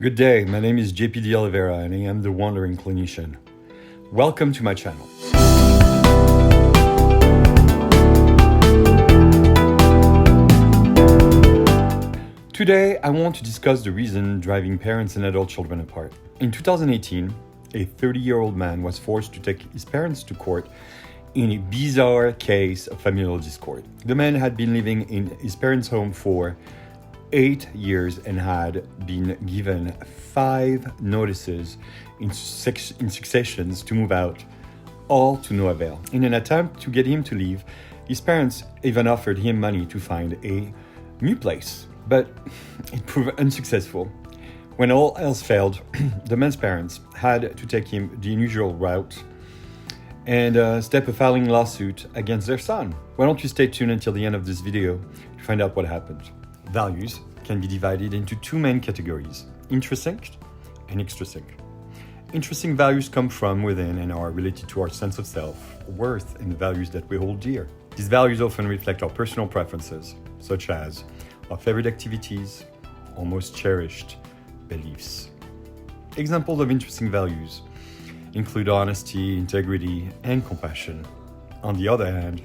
Good day, my name is JP Oliveira and I am the Wandering Clinician. Welcome to my channel. Today, I want to discuss the reason driving parents and adult children apart. In 2018, a 30-year-old man was forced to take his parents to court in a bizarre case of familial discord. The man had been living in his parents' home for 8 years and had been given 5 notices in successions to move out, all to no avail. In an attempt to get him to leave, his parents even offered him money to find a new place, but it proved unsuccessful. When all else failed, the man's parents had to take him the unusual route and step a filing lawsuit against their son. Why don't you stay tuned until the end of this video to find out what happened. Values can be divided into 2 main categories, intrinsic and extrinsic. Intrinsic values come from within and are related to our sense of self, worth, and the values that we hold dear. These values often reflect our personal preferences, such as our favorite activities, our most cherished beliefs. Examples of intrinsic values include honesty, integrity, and compassion. On the other hand,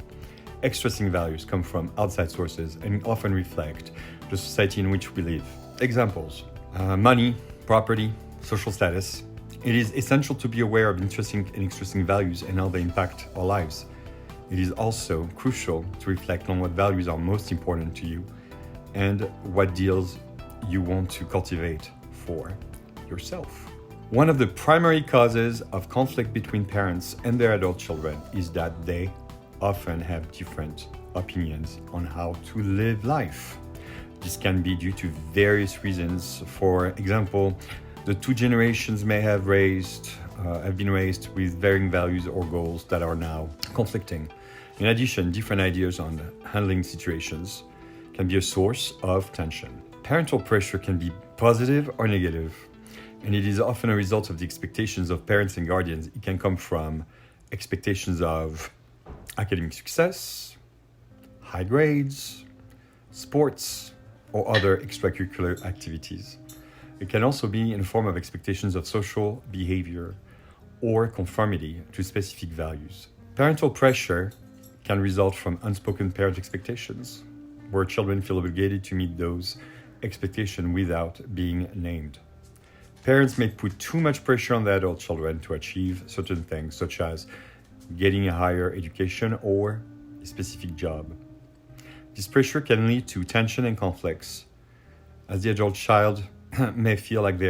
extrinsic values come from outside sources and often reflect the society in which we live. Examples: money, property, social status. It is essential to be aware of intrinsic and extrinsic values and how they impact our lives. It is also crucial to reflect on what values are most important to you and what deals you want to cultivate for yourself. One of the primary causes of conflict between parents and their adult children is that they often have different opinions on how to live life. This can be due to various reasons. For example, the 2 generations may have been raised with varying values or goals that are now conflicting. In addition, different ideas on handling situations can be a source of tension. Parental pressure can be positive or negative, and it is often a result of the expectations of parents and guardians. It can come from expectations of academic success, high grades, sports, or other extracurricular activities. It can also be in the form of expectations of social behavior or conformity to specific values. Parental pressure can result from unspoken parent expectations, where children feel obligated to meet those expectations without being named. Parents may put too much pressure on their adult children to achieve certain things, such as getting a higher education or a specific job. This pressure can lead to tension and conflicts, as the adult child may feel like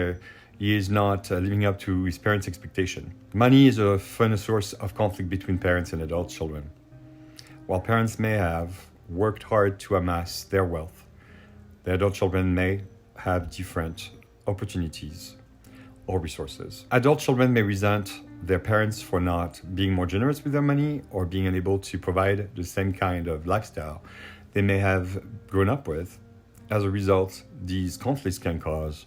he is not living up to his parents' expectation. Money is often a source of conflict between parents and adult children. While parents may have worked hard to amass their wealth, the adult children may have different opportunities or resources. Adult children may resent their parents for not being more generous with their money or being unable to provide the same kind of lifestyle they may have grown up with. As a result, these conflicts can cause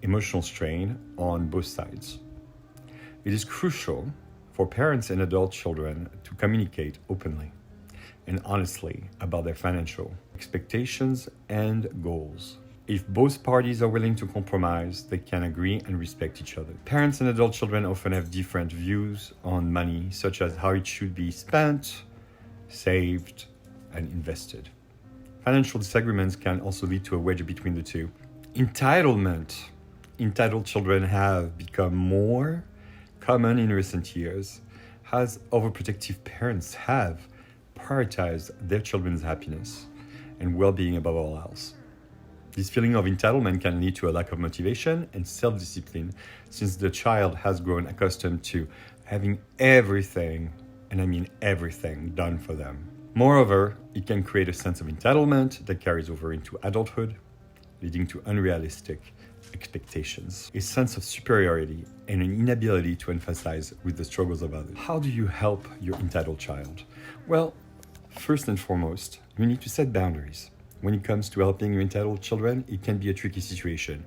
emotional strain on both sides. It is crucial for parents and adult children to communicate openly and honestly about their financial expectations and goals. If both parties are willing to compromise, they can agree and respect each other. Parents and adult children often have different views on money, such as how it should be spent, saved, and invested. Financial disagreements can also lead to a wedge between the two. Entitlement. Entitled children have become more common in recent years, as overprotective parents have prioritized their children's happiness and well-being above all else. This feeling of entitlement can lead to a lack of motivation and self-discipline, since the child has grown accustomed to having everything, and I mean everything, done for them. Moreover, it can create a sense of entitlement that carries over into adulthood, leading to unrealistic expectations, a sense of superiority, and an inability to emphasize with the struggles of others. How do you help your entitled child? Well, first and foremost, you need to set boundaries. When it comes to helping your entitled children, it can be a tricky situation.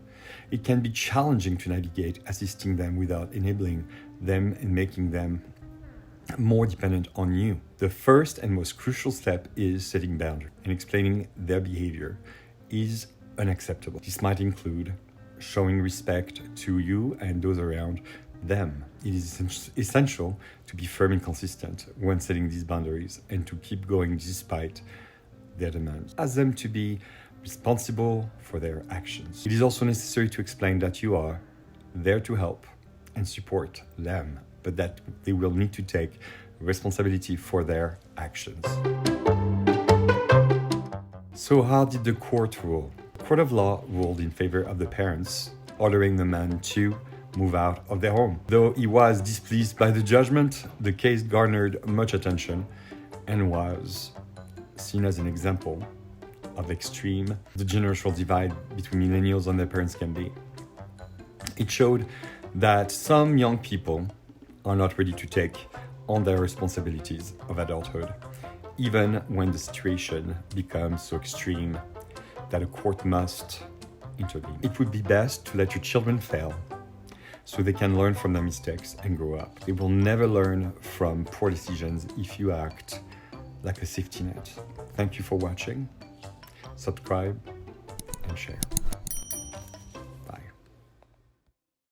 It can be challenging to navigate assisting them without enabling them and making them more dependent on you. The first and most crucial step is setting boundaries and explaining their behavior is unacceptable. This might include showing respect to you and those around them. It is essential to be firm and consistent when setting these boundaries and to keep going despite their demands. Ask them to be responsible for their actions. It is also necessary to explain that you are there to help and support them, but that they will need to take responsibility for their actions. So how did the court rule? The court of law ruled in favor of the parents, ordering the man to move out of their home. Though he was displeased by the judgment, the case garnered much attention and was seen as an example of extreme the generational divide between millennials and their parents can be. It showed that some young people are not ready to take on their responsibilities of adulthood, even when the situation becomes so extreme that a court must intervene. It would be best to let your children fail so they can learn from their mistakes and grow up. They will never learn from poor decisions if you act like a safety net. Thank you for watching. Subscribe and share.